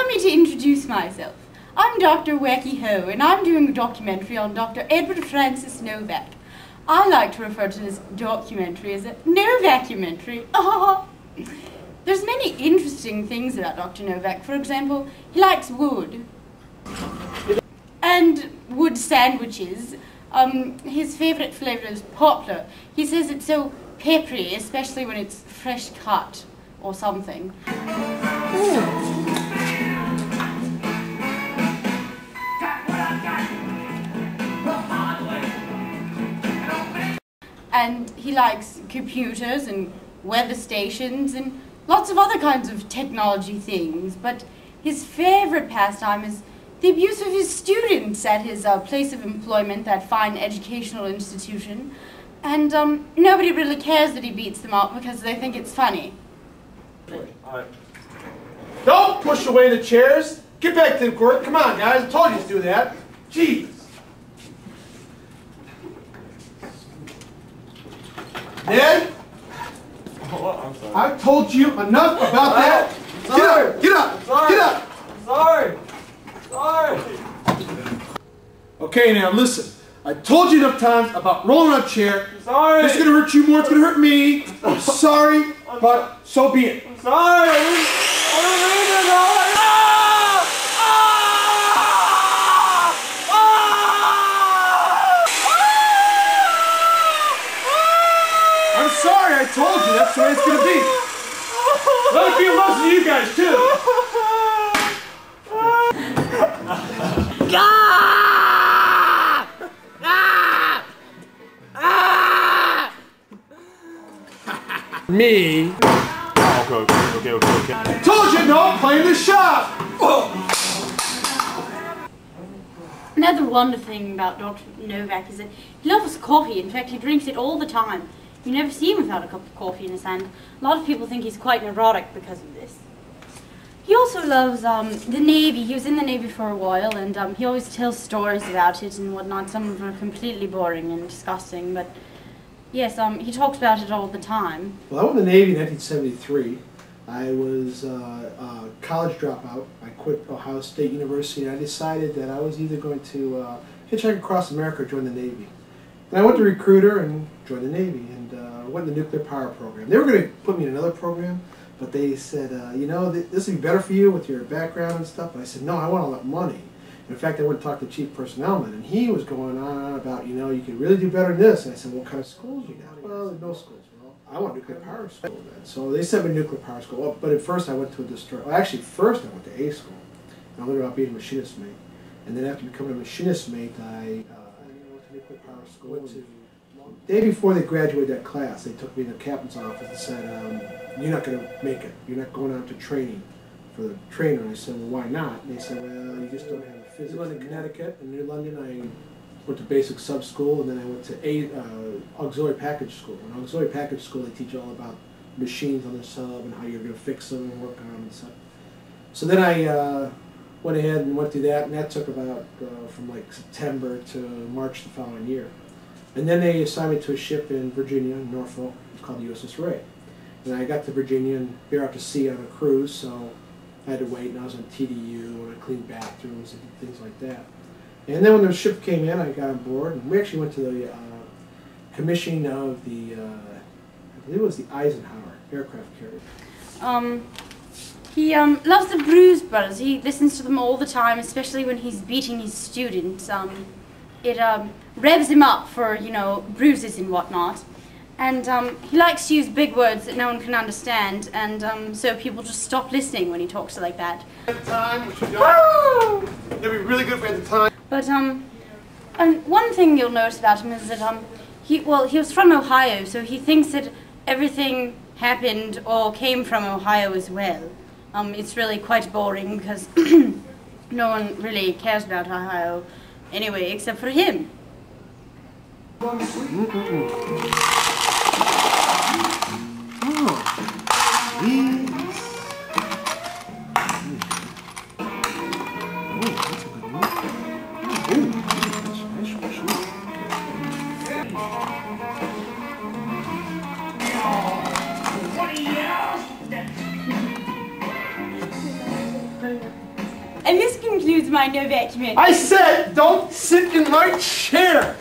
me to introduce myself. I'm Dr. Wacky Ho, and I'm doing a documentary on Dr. Edward Francis Novak. I like to refer to this documentary as a Novakumentary. There's many interesting things about Dr. Novak. For example, he likes wood. And wood sandwiches. His favorite flavor is poplar. He says it's so peppery, especially when it's fresh cut or something. And he likes computers and weather stations and lots of other kinds of technology things. But his favorite pastime is the abuse of his students at his place of employment, that fine educational institution. And nobody really cares that he beats them up because they think it's funny. Don't push away the chairs. Get back to the court. Come on, guys. I told you to do that. Jeez. Ned? Oh, I'm sorry. I've told you enough about that. Get up! Get up! Get up! Sorry! Sorry! Okay, now listen. I told you enough times about rolling on a chair. Sorry! It's gonna hurt you more, it's gonna hurt me. I'm sorry, but so be it. I'm sorry! I didn't mean to go. I'm sorry, I told you that's the way it's gonna be. Let it be a lesson to you guys too. Me. Okay. Told you no playing the shop. Another wonderful thing about Dr. Novak is that he loves coffee. In fact, he drinks it all the time. You never see him without a cup of coffee in his hand. A lot of people think he's quite neurotic because of this. He also loves the Navy. He was in the Navy for a while, and he always tells stories about it and whatnot. Some of them are completely boring and disgusting, but yes, he talks about it all the time. Well, I went in the Navy in 1973. I was a college dropout. I quit Ohio State University, and I decided that I was either going to hitchhike across America or join the Navy. And I went to recruiter and joined the Navy, and went in the nuclear power program. They were going to put me in another program, but they said, you know, this would be better for you with your background and stuff. And I said, no, I want all that money. In fact, I went and talked to the chief personnel man, and he was going on about, you know, you could really do better than this. And I said, what kind of schools you got? Well, no schools. Well, I want nuclear power school then. So they sent me to nuclear power school. Well, but at first I went to a destroyer. Well, actually, first I went to A school. And I learned about being a machinist mate. And then after becoming a machinist mate, I went to nuclear power school. The day before they graduated that class, they took me to the captain's office and said, you're not going to make it. You're not going out to training for the trainer. And I said, well, why not? And they said, well, you just don't have the physics. I went to Connecticut and New London. I went to basic sub school, and then I went to auxiliary package school. In auxiliary package school, they teach you all about machines on the sub and how you're going to fix them and work on them and stuff. So then I went ahead and went through that, and that took about from like September to March the following year. And then they assigned me to a ship in Virginia, in Norfolk. It's called the USS Ray. And I got to Virginia and we were out to sea on a cruise, so I had to wait, and I was on TDU, and I cleaned bathrooms and things like that. And then when the ship came in, I got on board, and we actually went to the commissioning of the, I believe it was the Eisenhower aircraft carrier. He loves the Blues Brothers. He listens to them all the time, especially when he's beating his students. It revs him up for, you know, bruises and whatnot. And he likes to use big words that no one can understand, and so people just stop listening when he talks like that. At the time, which you don't. It'd be really good for at the time. But and one thing you'll notice about him is that he was from Ohio, so he thinks that everything happened or came from Ohio as well. It's really quite boring because no one really cares about Ohio anyway, except for him. lose my Novakumentary. I said, don't sit in my chair.